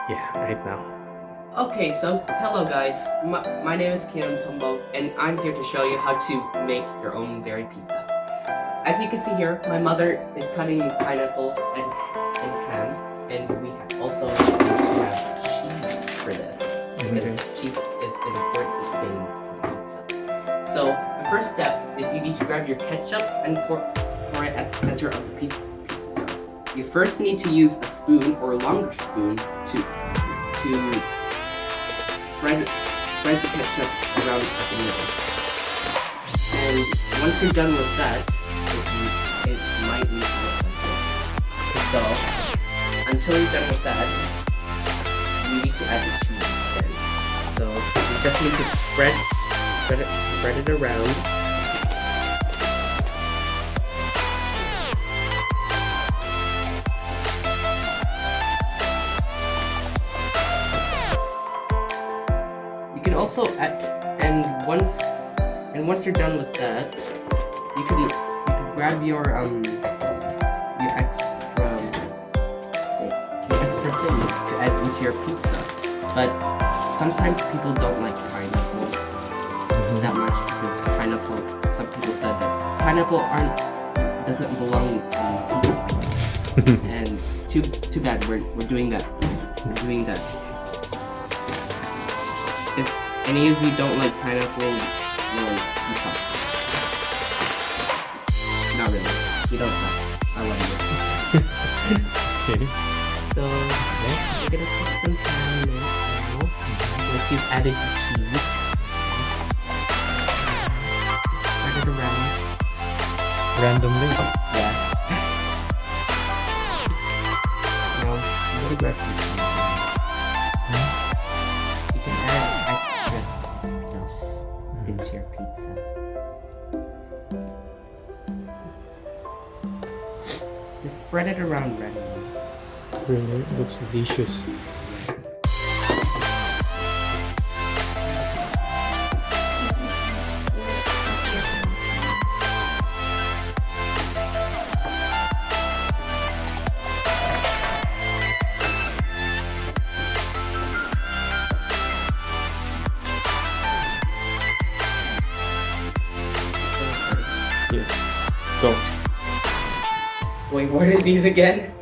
Yeah, right now. Okay, so hello guys. My name is Kean and I'm here to show you how to make your own berry pizza. As you can see here, my mother is cutting pineapple and ham, and we also need to have cheese for this because cheese is an important thing for pizza. So the first step is you need to grab your ketchup and pour it at the center of the pizza dough. You first need to use a spoon or a longer spoon to spread the ketchup around at the middle. And once you're done with that, it might need to look like this. So until you're done with that, you need to add the cheese then. So you just need to spread it around. You can also add, and once you're done with that, you can grab your extra things to add into your pizza. But sometimes people don't like pineapple that much because some people said that pineapple doesn't belong in pizza. And too bad we're doing that. If any of you don't like pineapple, well, you suck. Not really. You don't suck. I love you. Okay. So, we're gonna put some pan in it now. Once you've added the cheese, spread it around. Randomly. Yeah. Now, I'm gonna grab some cheese. You can add extra stuff into your pizza. Just spread it around randomly. Really looks delicious. Yeah. Go. Wait, what are these again?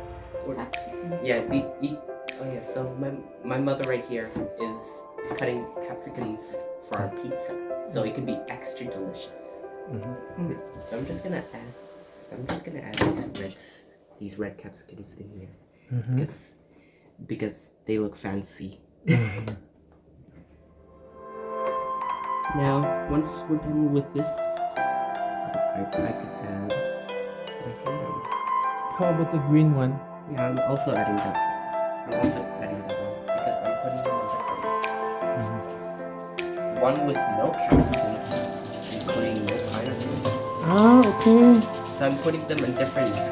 Capsicum. Yeah, oh yeah, so my mother right here is cutting capsicums for our pizza, so it can be extra delicious. So I'm just gonna add these red capsicums in here because they look fancy. Now, once we're done with this, I could add my ham. How about the green one? Yeah, I'm also adding that. one because I'm putting them separately. One with no capsicums, including no pineapple. Ah, okay. So I'm putting them in different orders.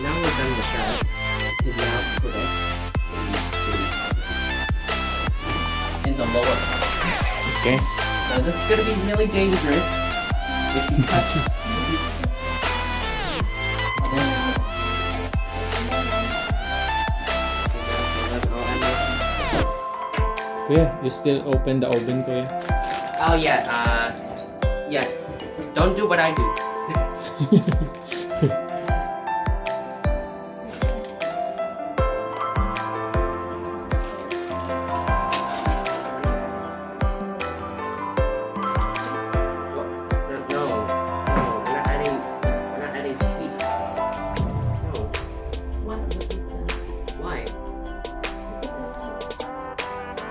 Now we're done with that. We now put it in the lower part. Okay. Now this is gonna be really dangerous if you touch it. Kuya, you still open the oven, Kuya? Oh yeah, yeah. Don't do what I do.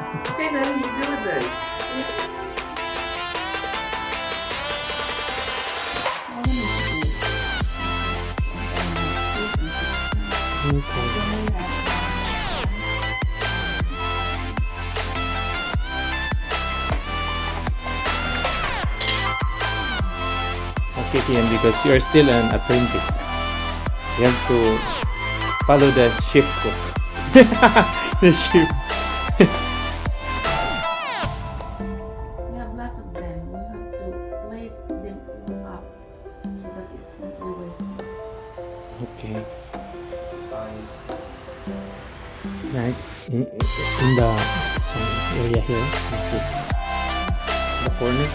Okay then, you do it then. Okay, Kean, because you're still an apprentice. You have to follow the chef cook. The chef. We have lots of them. We have to place them up so that it won't be wasted. Okay. Fine. Right. In the some area here. Okay. The corner.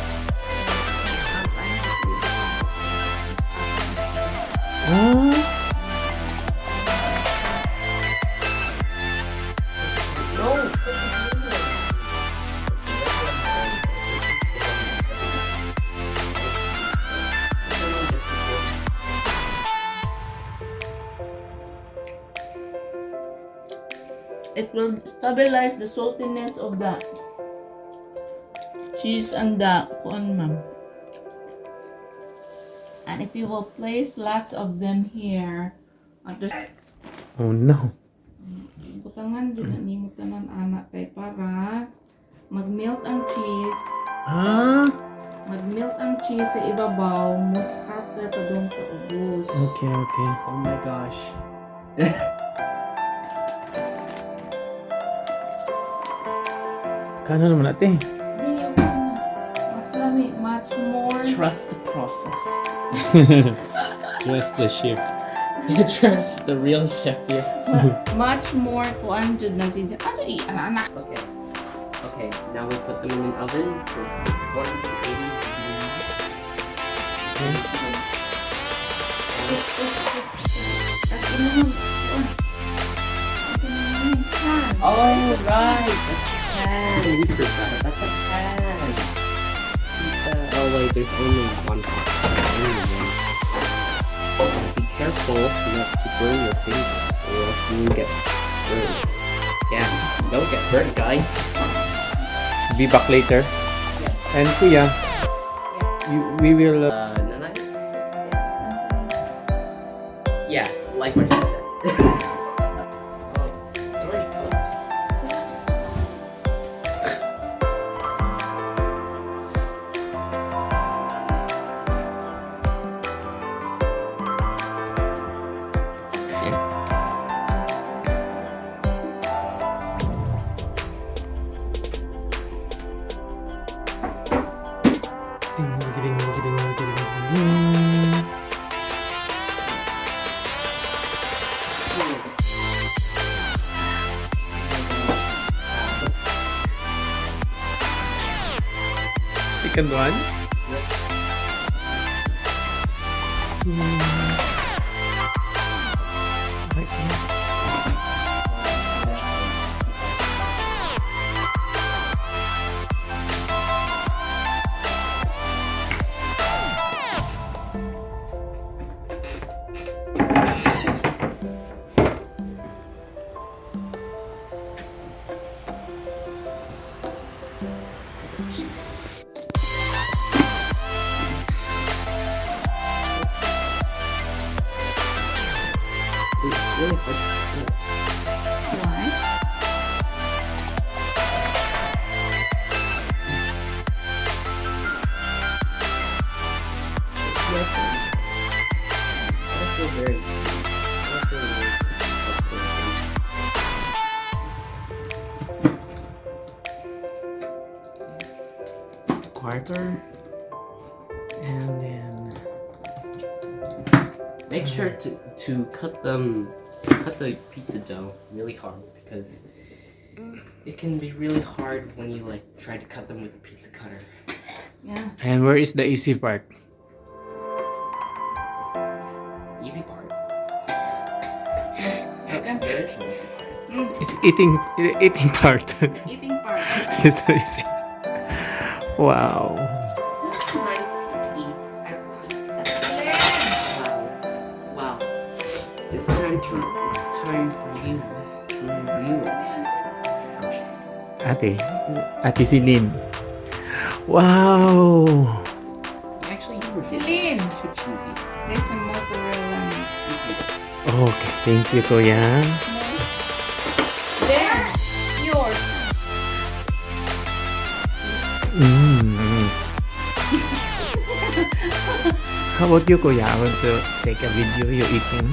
Ah. No! It will stabilize the saltiness of the cheese and the kuan, ma'am. And if you will place lots of them here, at the Oh no. butangan dyan na nimo tanan anak kay para mag-melt ang cheese. Ah. Mag-melt ang cheese sa ibabaw, mo scatter pa doon sa ubos. Okay, okay. Oh my gosh. Kano naman ate? Hindi, mas lami, much more. Trust the process. Just the chef. Trust the real chef here. Much more kuan jud na siya. Aso anak. Okay. Okay, now we put them in an oven for 180 degrees. Oh, right. That's a pan. We forgot. That's a pan. Oh, wait. There's only one pot. Be careful not to burn your fingers or else you will get burned. Yeah, don't get burned, guys. Be back later. And kuya, we will. Nanay? Yeah, like what she said. Oh, it's already cooked. Second one. It's really hard to cook. Why? I feel very. I feel Quarter. And then. Make sure to cut the pizza dough really hard because it can be really hard when you like try to cut them with a pizza cutter. Yeah. And where is the easy part? Easy part. Okay. There's an easy part. It's eating part. Eating part. It's the easiest. Wow. Trying to eat a pizza. Wow. It's time for you to review it. Ate Celine. Wow. Actually, Celine. it's too cheesy. There's some mozzarella. Okay, thank you, kuya. There. Yours. How about you, kuya? I want to take a video you eating.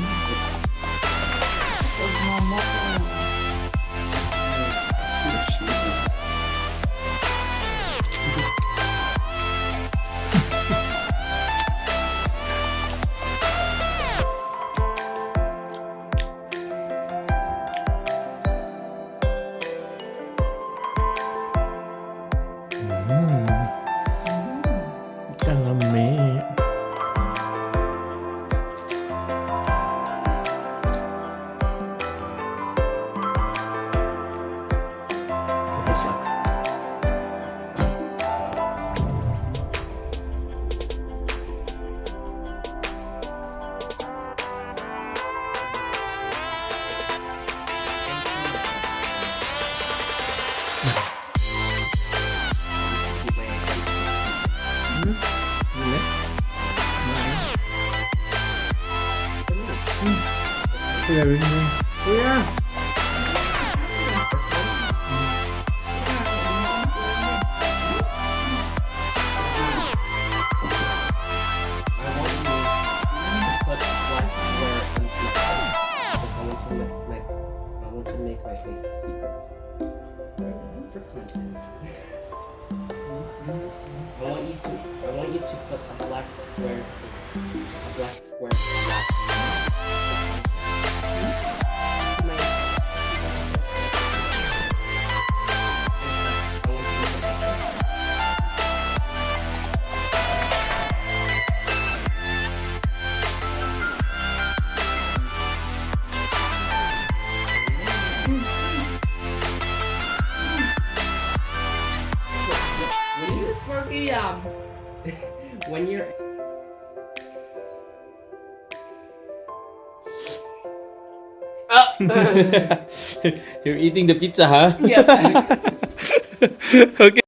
I want to make my face a secret. For content. I want you to put a black square face. A black square when you're You're eating the pizza, huh? yeah. Okay.